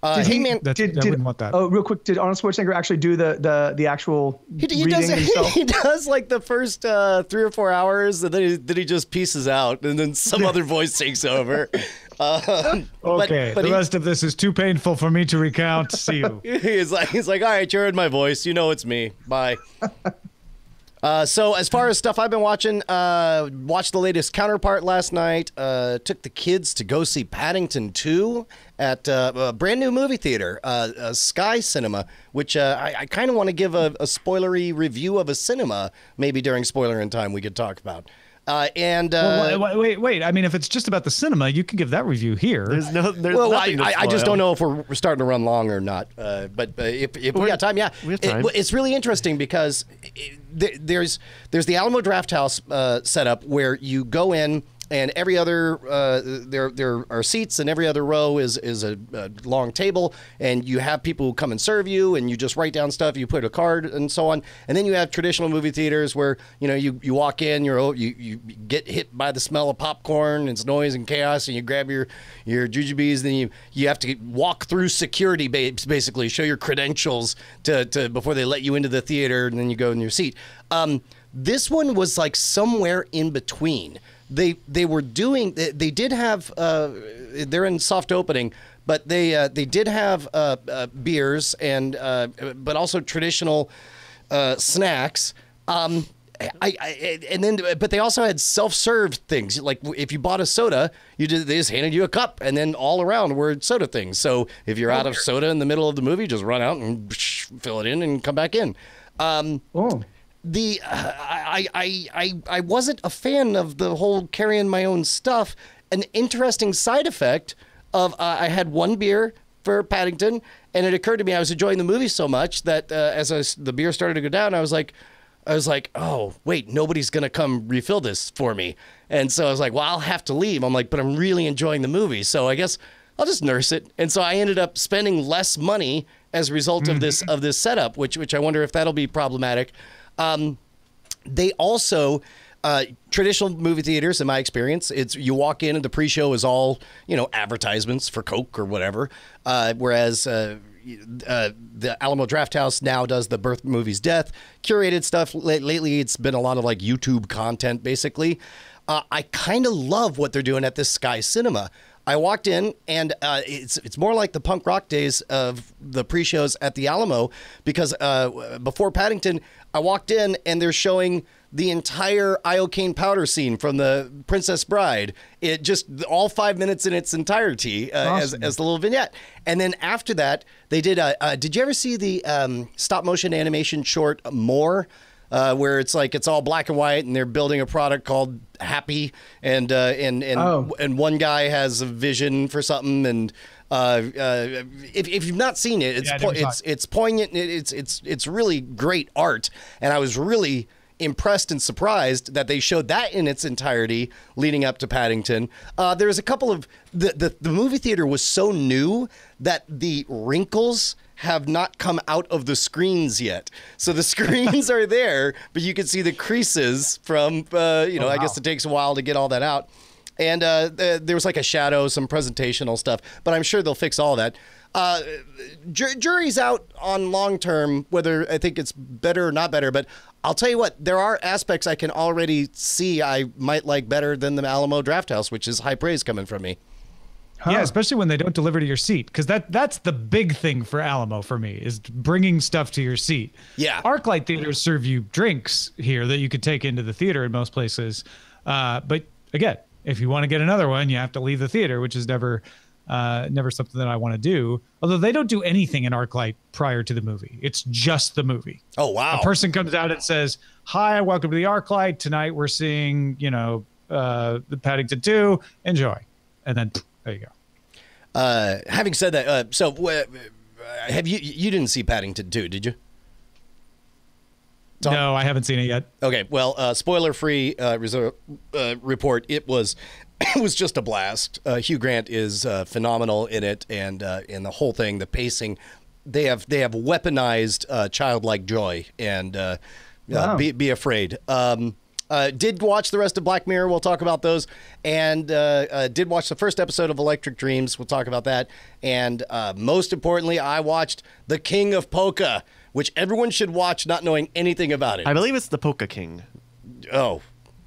Did man, I wouldn't want that. Oh, real quick, did Arnold Schwarzenegger actually do the actual he reading does himself? he does like the first 3 or 4 hours, and then he just pieces out, and then some other voice takes over. Okay, but the rest of this is too painful for me to recount. See you. He's like, all right, you heard my voice. You know it's me. Bye. So as far as stuff I've been watching, watched the latest Counterpart last night. Took the kids to go see Paddington 2 at a brand new movie theater, Sky Cinema, which I kind of want to give a spoilery review of a cinema. Maybe during spoiler in time we could talk about. Wait. I mean, if it's just about the cinema, you can give that review here. There's Well, nothing to I just spoil. don't know if we're starting to run long or not. But if we got time, yeah. We have time. It's really interesting because there's the Alamo Drafthouse setup where you go in, and every other there are seats, and every other row is a long table, and you have people who come and serve you, and you just write down stuff, you put a card, and so on. And then you have traditional movie theaters where you walk in, you get hit by the smell of popcorn, it's noise and chaos, and you grab your jujubes, then you have to walk through security, basically show your credentials to before they let you into the theater, and then you go in your seat. This one was like somewhere in between. They did have they're in soft opening, but they did have beers and but also traditional snacks. But they also had self-serve things. Like if you bought a soda, they just handed you a cup, and then all around were soda things. So if you're out of soda in the middle of the movie, just run out and fill it in and come back in. I wasn't a fan of the whole carrying my own stuff. An interesting side effect of I had one beer for Paddington, and it occurred to me I was enjoying the movie so much that the beer started to go down, I was like, oh wait, nobody's gonna come refill this for me, and so I was like, well, I'll have to leave. I'm like, but I'm really enjoying the movie, so I guess I'll just nurse it. And so I ended up spending less money as a result of this setup, which I wonder if that'll be problematic. They also, traditional movie theaters, in my experience, it's you walk in and the pre-show is all, advertisements for Coke or whatever. Whereas the Alamo Drafthouse now does the birth movie's death, curated stuff. Lately, it's been a lot of like YouTube content, basically. I kind of love what they're doing at this Sky Cinema. I walked in, and it's more like the punk rock days of the pre-shows at the Alamo, because before Paddington, I walked in, and they're showing the entire iocane powder scene from the Princess Bride. It just all 5 minutes in its entirety Awesome. as the little vignette. And then after that, they did. Did you ever see the stop motion animation short More? Where it's like it's all black and white, and they're building a product called Happy, and one guy has a vision for something, and if you've not seen it, it's poignant. It's really great art, and I was really impressed and surprised that they showed that in its entirety leading up to Paddington. There was a couple of the movie theater was so new that the wrinkles have not come out of the screens yet. So the screens are there, but you can see the creases from, I guess it takes a while to get all that out. And there was like a shadow, some presentational stuff, but I'm sure they'll fix all that. Jury's out on long term, whether I think it's better or not better, but I'll tell you what, there are aspects I can already see I might like better than the Alamo Drafthouse, which is high praise coming from me. Yeah, especially when they don't deliver to your seat, because that's the big thing for Alamo for me, is bringing stuff to your seat. Yeah. ArcLight theaters serve you drinks here that you could take into the theater in most places. But again, if you want to get another one, you have to leave the theater, which is never something that I want to do. Although they don't do anything in ArcLight prior to the movie. It's just the movie. Oh, wow. A person comes out and says, "Hi, welcome to the ArcLight. Tonight we're seeing, the Paddington 2. Enjoy." And then there you go. Having said that, have you didn't see Paddington 2, did you? Tom? No, I haven't seen it yet. Okay, well, spoiler-free report. It was just a blast. Hugh Grant is phenomenal in it, and in the whole thing, the pacing. They have weaponized childlike joy, and Wow. be afraid. Did watch the rest of Black Mirror. We'll talk about those. And did watch the first episode of Electric Dreams. We'll talk about that. And most importantly, I watched The King of Polka, which everyone should watch not knowing anything about it. I believe it's the Polka King. Oh.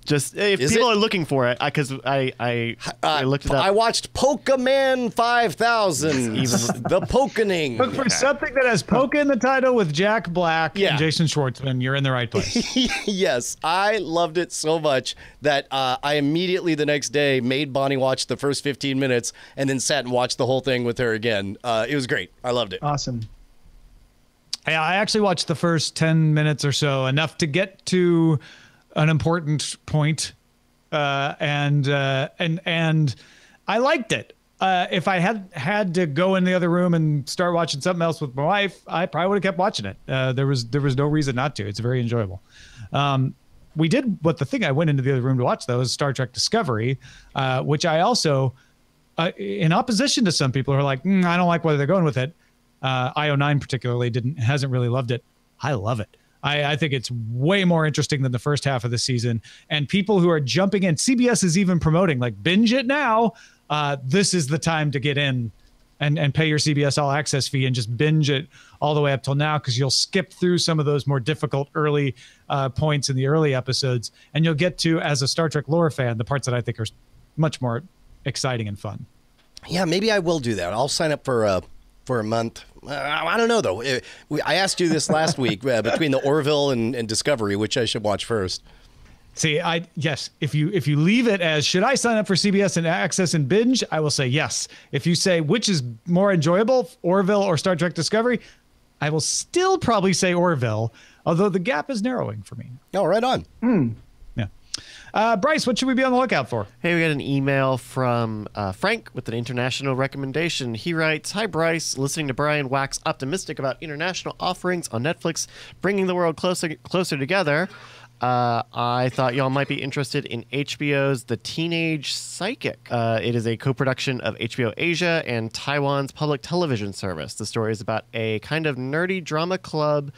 Just if Is people it? are looking for it, because I looked it up. I watched Polka Man 5000, The Polkaning. Look for something that has polka in the title with Jack Black Yeah. and Jason Schwartzman. You're in the right place. Yes, I loved it so much that I immediately the next day made Bonnie watch the first 15 minutes and then sat and watched the whole thing with her again. It was great. I loved it. Awesome. Yeah, I actually watched the first 10 minutes or so, enough to get to an important point, and I liked it. If I had to go in the other room and start watching something else with my wife, I probably would have kept watching it. There was no reason not to. It's very enjoyable. The thing I went into the other room to watch, though, is Star Trek Discovery, which I also, in opposition to some people who are like, I don't like where they're going with it. IO9 particularly hasn't really loved it. I love it. I think it's way more interesting than the first half of the season. And people who are jumping in, CBS is even promoting, like, binge it now. This is the time to get in and pay your CBS All Access fee and just binge it all the way up till now, because you'll skip through some of those more difficult early points in the early episodes. And you'll get to, as a Star Trek lore fan, the parts that I think are much more exciting and fun. Yeah, maybe I will do that. I'll sign up for a month. I don't know, though. I asked you this last week between the Orville and Discovery, which I should watch first. See, yes. If you leave it as, should I sign up for CBS and Access and binge, I will say yes. If you say which is more enjoyable, Orville or Star Trek Discovery, I will still probably say Orville, although the gap is narrowing for me. Oh, right on. Yeah. Bryce, what should we be on the lookout for? Hey, we got an email from Frank with an international recommendation. He writes, "Hi, Bryce. Listening to Brian wax optimistic about international offerings on Netflix, bringing the world closer together. I thought y'all might be interested in HBO's The Teenage Psychic. It is a co-production of HBO Asia and Taiwan's public television service. The story is about a kind of nerdy drama club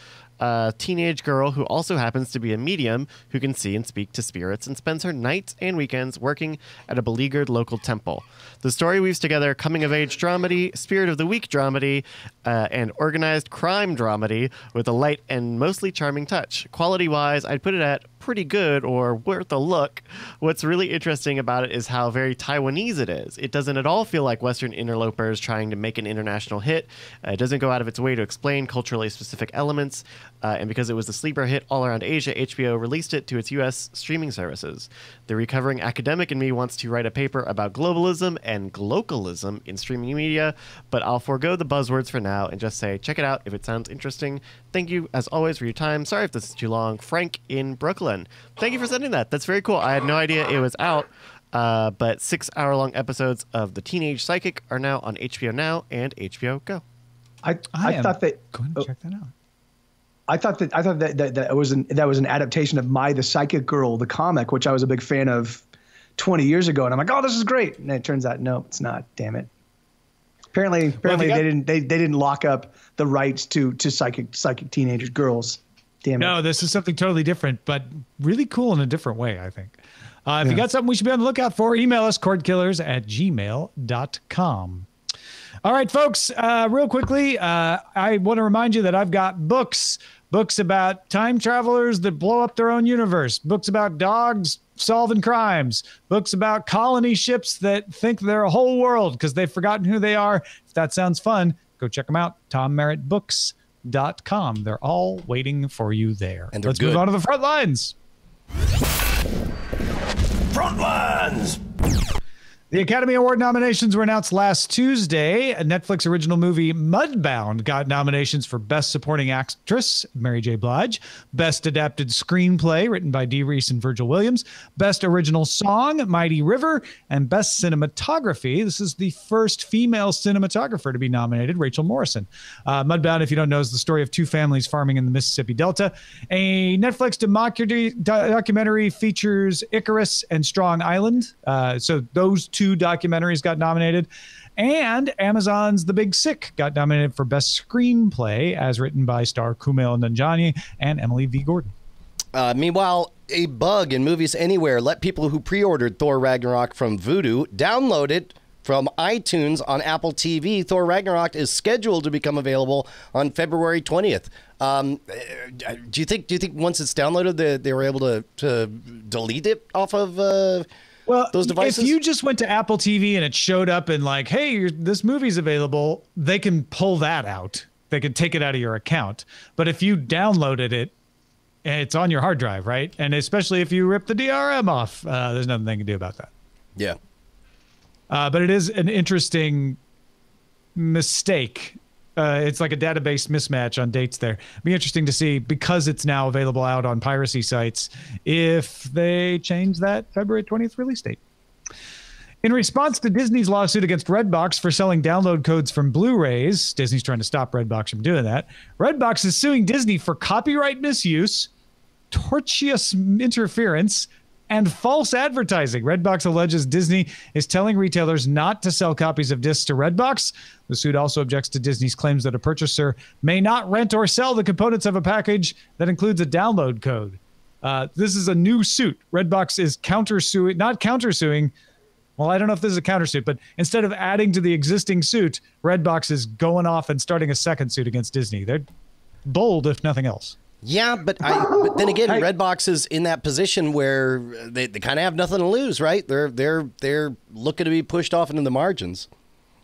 teenage girl who also happens to be a medium who can see and speak to spirits and spends her nights and weekends working at a beleaguered local temple. The story weaves together coming-of-age dramedy, spirit of the week dramedy, and organized crime dramedy with a light and mostly charming touch. Quality-wise, I'd put it at pretty good or worth a look. What's really interesting about it is how very Taiwanese it is. It doesn't at all feel like Western interlopers trying to make an international hit. It doesn't go out of its way to explain culturally specific elements. And because it was a sleeper hit all around Asia, HBO released it to its U.S. streaming services. The recovering academic in me wants to write a paper about globalism and glocalism in streaming media, but I'll forego the buzzwords for now and just say check it out if it sounds interesting. Thank you, as always, for your time. Sorry if this is too long. Frank in Brooklyn. Thank you for sending that. That's very cool. I had no idea it was out, but 6-hour-long episodes of The Teenage Psychic are now on HBO Now and HBO Go. I thought that. Go ahead and check that out. I thought that was an adaptation of the Psychic Girl, the comic, which I was a big fan of 20 years ago, and I'm like, oh, this is great, and it turns out no, it's not. Damn it. Apparently they didn't lock up the rights to psychic teenage girls. Damn it. No, this is something totally different, but really cool in a different way, I think. If you got something we should be on the lookout for, email us, cordkillers@gmail.com. All right, folks, real quickly, I want to remind you that I've got books about time travelers that blow up their own universe, books about dogs solving crimes, books about colony ships that think they're a whole world because they've forgotten who they are. If that sounds fun, go check them out. TomMerrittBooks.com. They're all waiting for you there. And let's move on to the front lines. Front lines! The Academy Award nominations were announced last Tuesday. A Netflix original movie, Mudbound, got nominations for Best Supporting Actress, Mary J. Blige, Best Adapted Screenplay, written by Dee Reese and Virgil Williams, Best Original Song, Mighty River, and Best Cinematography. This is the first female cinematographer to be nominated, Rachel Morrison. Mudbound, if you don't know, is the story of two families farming in the Mississippi Delta. A Netflix documentary features Icarus and Strong Island. So those two documentaries got nominated, and Amazon's The Big Sick got nominated for Best Screenplay, as written by star Kumail Nanjiani and Emily V. Gordon. Meanwhile, a bug in Movies Anywhere let people who pre-ordered Thor Ragnarok from Vudu download it from iTunes on Apple TV. Thor Ragnarok is scheduled to become available on February 20th. Do you think once it's downloaded, they were able to delete it off of those devices? If you just went to Apple TV and it showed up and like, hey, this movie's available, they can pull that out. They can take it out of your account. But if you downloaded it, it's on your hard drive, right? And especially if you rip the DRM off, there's nothing they can do about that. Yeah. But it is an interesting mistake. It's like a database mismatch on dates there. It'd be interesting to see, because it's now available out on piracy sites, if they change that February 20th release date. In response to Disney's lawsuit against Redbox for selling download codes from Blu-rays, Disney's trying to stop Redbox from doing that. Redbox is suing Disney for copyright misuse, tortious interference, and false advertising. Redbox alleges Disney is telling retailers not to sell copies of discs to Redbox. The suit also objects to Disney's claims that a purchaser may not rent or sell the components of a package that includes a download code. This is a new suit. Redbox is not countersuing. Well, I don't know if this is a countersuit, but instead of adding to the existing suit, Redbox is going off and starting a second suit against Disney. They're bold, if nothing else. Yeah, but then again, Redbox is in that position where they kind of have nothing to lose, right? They're looking to be pushed off into the margins.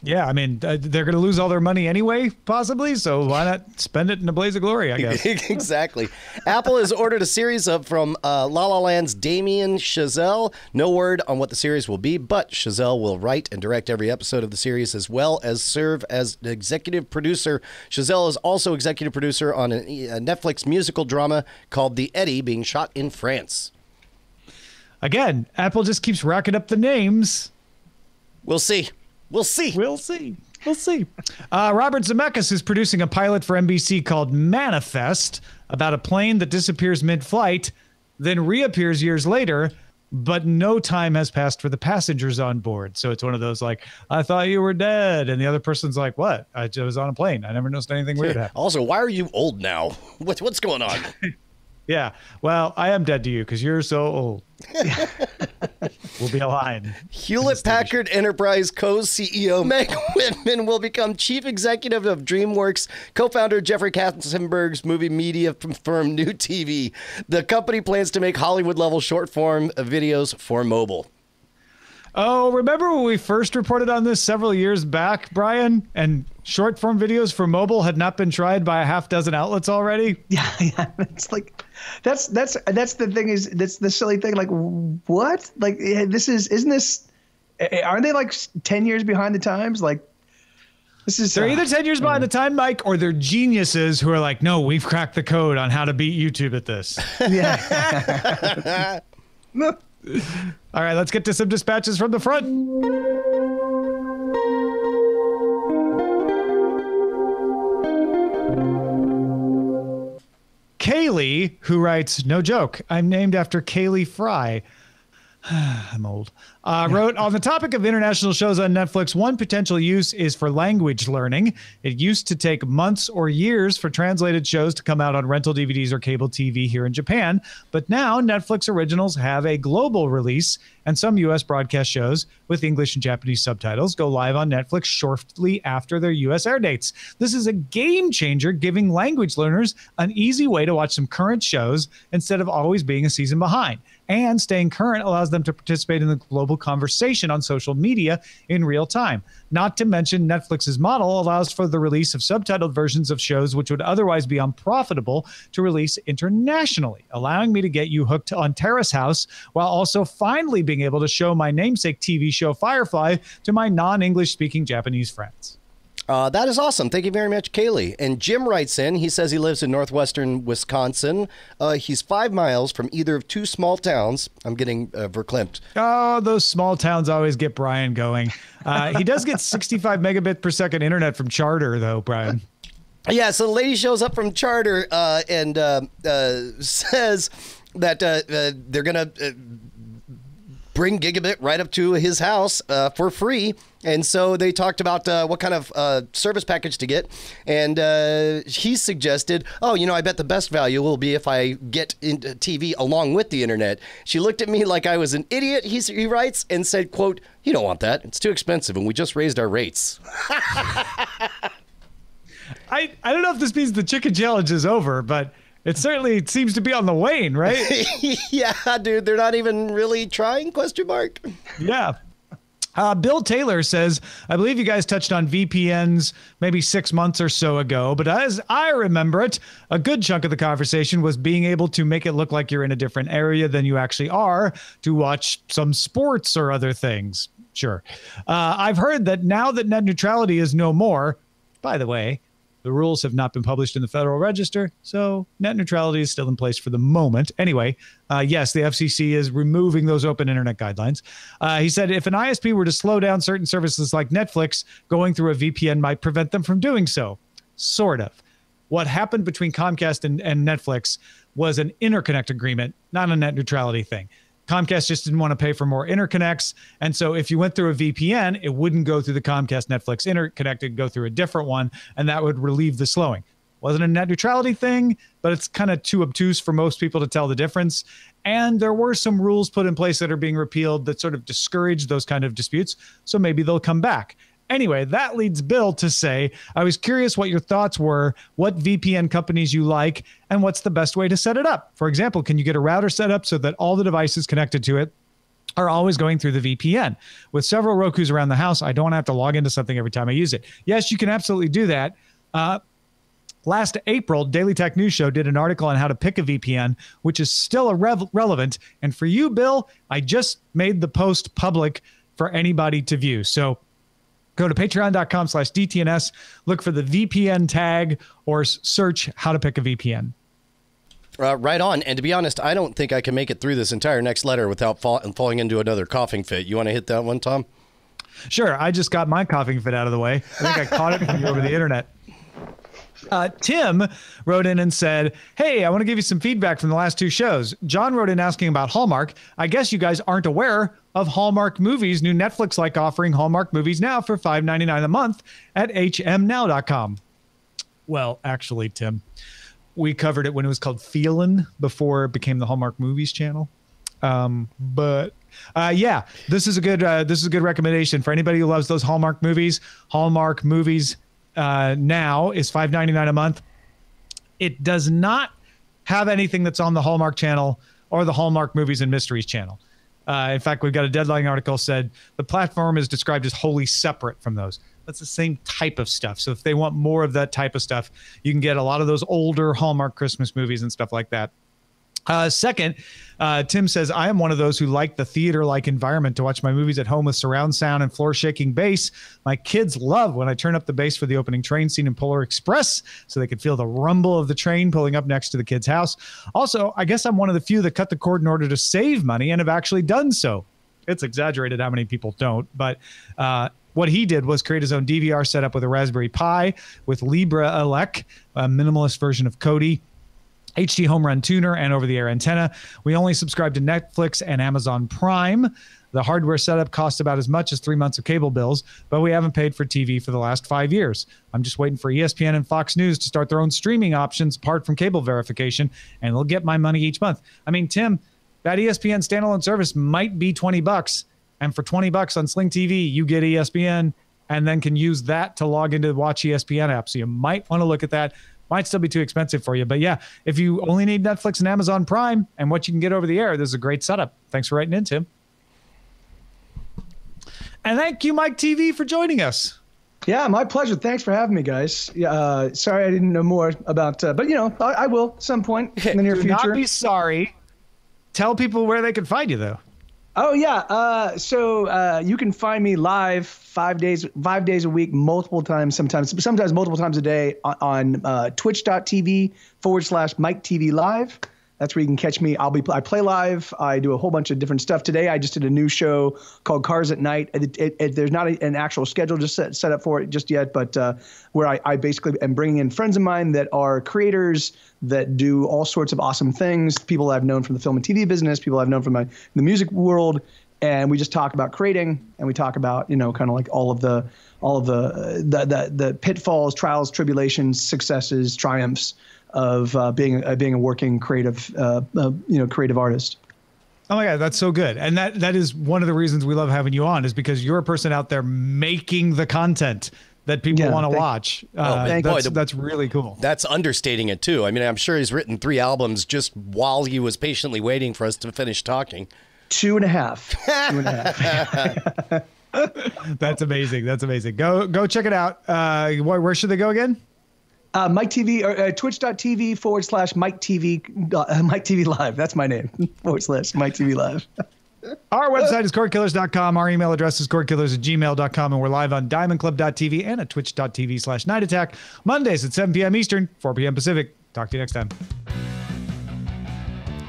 Yeah, I mean, they're going to lose all their money anyway, possibly, so why not spend it in a blaze of glory, I guess. Exactly. Apple has ordered a series from La La Land's Damien Chazelle. No word on what the series will be, but Chazelle will write and direct every episode of the series, as well as serve as the executive producer. Chazelle is also executive producer on a Netflix musical drama called The Eddy, being shot in France. Again, Apple just keeps racking up the names. We'll see. We'll see. Robert Zemeckis is producing a pilot for NBC called Manifest, about a plane that disappears mid-flight, then reappears years later, but no time has passed for the passengers on board. So it's one of those like, I thought you were dead. And the other person's like, what? I was on a plane. I never noticed anything weird happen. Also, why are you old now? What's going on? Yeah. Well, I am dead to you because you're so old. We'll be aligned. Hewlett-Packard Enterprise co-CEO Meg Whitman will become chief executive of DreamWorks. Co-founder Jeffrey Katzenberg's movie media firm New TV. The company plans to make Hollywood-level short-form videos for mobile. Oh, remember when we first reported on this several years back, Brian? And short-form videos for mobile had not been tried by a half dozen outlets already? Yeah. It's like, that's the thing is, that's the silly thing. Like, what? Like, aren't they like 10 years behind the times? Like, they're either 10 years behind the time, Mike, or they're geniuses who are like, no, we've cracked the code on how to beat YouTube at this. Yeah. All right, let's get to some dispatches from the front. Kaylee, who writes, no joke, I'm named after Kaylee Fry. I'm old. Wrote, on the topic of international shows on Netflix, one potential use is for language learning. It used to take months or years for translated shows to come out on rental DVDs or cable TV here in Japan. But now Netflix originals have a global release, and some U.S. broadcast shows with English and Japanese subtitles go live on Netflix shortly after their U.S. air dates. This is a game changer, giving language learners an easy way to watch some current shows instead of always being a season behind. and staying current allows them to participate in the global conversation on social media in real time. Not to mention, Netflix's model allows for the release of subtitled versions of shows which would otherwise be unprofitable to release internationally, allowing me to get you hooked on Terrace House while also finally being able to show my namesake TV show Firefly to my non-English speaking Japanese friends. That is awesome. Thank you very much, Kaylee. And Jim writes in. He says he lives in northwestern Wisconsin. He's 5 miles from either of 2 small towns. I'm getting verklempt. Oh, those small towns always get Brian going. He does get 65 megabit per second internet from Charter, though, Brian. Yeah, so the lady shows up from Charter and says that they're going to bring gigabit right up to his house for free. And so they talked about what kind of service package to get. And he suggested, oh, I bet the best value will be if I get into TV along with the internet. She looked at me like I was an idiot, he writes, and said, quote, "You don't want that. It's too expensive, and we just raised our rates." I don't know if this means the chicken challenge is over, but it certainly seems to be on the wane, right? Yeah, dude, they're not even really trying, question mark. Yeah. Bill Taylor says, I believe you guys touched on VPNs maybe 6 months or so ago, but as I remember it, a good chunk of the conversation was being able to make it look like you're in a different area than you actually are to watch some sports or other things. Sure. I've heard that now that net neutrality is no more, by the way, the rules have not been published in the Federal Register, so net neutrality is still in place for the moment. Anyway, yes, the FCC is removing those open internet guidelines. He said if an ISP were to slow down certain services like Netflix, going through a VPN might prevent them from doing so. Sort of. What happened between Comcast and Netflix was an interconnect agreement, not a net neutrality thing. Comcast just didn't want to pay for more interconnects. And so if you went through a VPN, it wouldn't go through the Comcast Netflix interconnect, it'd go through a different one, and that would relieve the slowing. Wasn't a net neutrality thing, but it's kind of too obtuse for most people to tell the difference. And there were some rules put in place that are being repealed that sort of discourage those kind of disputes. So maybe they'll come back. Anyway, that leads Bill to say, I was curious what your thoughts were, what VPN companies you like, and what's the best way to set it up. For example, can you get a router set up so that all the devices connected to it are always going through the VPN? With several Rokus around the house, I don't have to log into something every time I use it. Yes, you can absolutely do that. Last April, Daily Tech News Show did an article on how to pick a VPN, which is still relevant. And for you, Bill, I just made the post public for anybody to view. So go to patreon.com/DTNS, look for the VPN tag, or search how to pick a VPN. Right on. And to be honest, I don't think I can make it through this entire next letter without falling into another coughing fit. You want to hit that one, Tom? Sure. I just got my coughing fit out of the way. I think I caught it from you over the internet. Tim wrote in and said, hey, I want to give you some feedback from the last 2 shows. John wrote in asking about Hallmark. I guess you guys aren't aware of Hallmark Movies' new Netflix-like offering, Hallmark Movies Now, for $5.99 a month at hmnow.com. Well, actually, Tim, we covered it when it was called Feelin' before it became the Hallmark Movies channel. Yeah, this is a good recommendation for anybody who loves those Hallmark movies. Hallmark Movies Now is $5.99 a month. It does not have anything that's on the Hallmark channel or the Hallmark Movies and Mysteries channel. In fact, we've got a Deadline article said the platform is described as wholly separate from those. That's the same type of stuff. So if they want more of that type of stuff, you can get a lot of those older Hallmark Christmas movies and stuff like that. Second, Tim says, I am one of those who like the theater-like environment to watch my movies at home with surround sound and floor-shaking bass. My kids love when I turn up the bass for the opening train scene in Polar Express so they can feel the rumble of the train pulling up next to the kid's house. Also, I guess I'm one of the few that cut the cord in order to save money and have actually done so. It's exaggerated how many people don't, but what he did was create his own DVR setup with a Raspberry Pi with Libra Elec, a minimalist version of Kodi, HD home run tuner, and over-the-air antenna. We only subscribe to Netflix and Amazon Prime. The hardware setup costs about as much as 3 months of cable bills, but we haven't paid for TV for the last 5 years. I'm just waiting for ESPN and Fox News to start their own streaming options apart from cable verification, and they'll get my money each month. I mean, Tim, that ESPN standalone service might be $20, and for $20 on Sling TV, you get ESPN and then can use that to log into the Watch ESPN app. So you might want to look at that. might still be too expensive for you. But yeah, if you only need Netflix and Amazon Prime and what you can get over the air, this is a great setup. Thanks for writing in, Tim. And thank you, Mike TV, for joining us. Yeah, my pleasure. Thanks for having me, guys. Sorry I didn't know more about, but I will at some point in the near Do future. not be sorry. Tell people where they can find you, though. Oh yeah. So you can find me live 5 days a week, multiple times, sometimes multiple times a day on twitch.tv/Mike TV Live. That's where you can catch me. I play live. I do a whole bunch of different stuff. Today, I just did a new show called Cars at Night. There's not an actual schedule just set up for it just yet, but where I basically am bringing in friends of mine that are creators that do all sorts of awesome things. People I've known from the film and TV business, people I've known from the music world, and we just talk about creating, and we talk about kind of like all of the pitfalls, trials, tribulations, successes, triumphs of being a working creative creative artist. Oh my God, that's so good. And that is one of the reasons we love having you on, is because you're a person out there making the content that people want to watch. That's really cool. That's understating it too. I mean, I'm sure he's written 3 albums just while he was patiently waiting for us to finish talking. 2.5. That's amazing. That's amazing. Go check it out. Where should they go again? Mike TV or twitch.tv/Mike TV Live. That's my name. /Mike TV Live. Our website is cordkillers.com. Our email address is cordkillers@gmail.com. And we're live on diamondclub.tv and at twitch.tv/Night Attack. Mondays at 7 p.m. Eastern, 4 p.m. Pacific. Talk to you next time.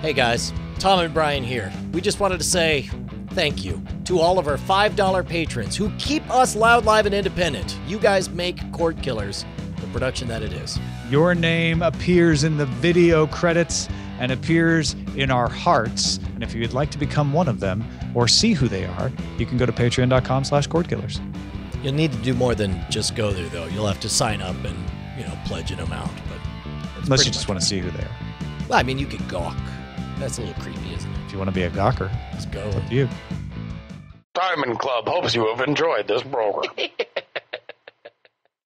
Hey guys, Tom and Brian here. We just wanted to say thank you to all of our $5 patrons who keep us loud, live, and independent. You guys make Cordkillers the production that it is. Your name appears in the video credits and appears in our hearts. And if you'd like to become one of them or see who they are, you can go to patreon.com/Cordkillers. You'll need to do more than just go there, though. You'll have to sign up and, pledge an amount. But unless you just want to see who they are. Well, I mean, you could gawk. That's a little creepy, isn't it? If you want to be a gawker, let's go. It's up to you. Diamond Club hopes you have enjoyed this program.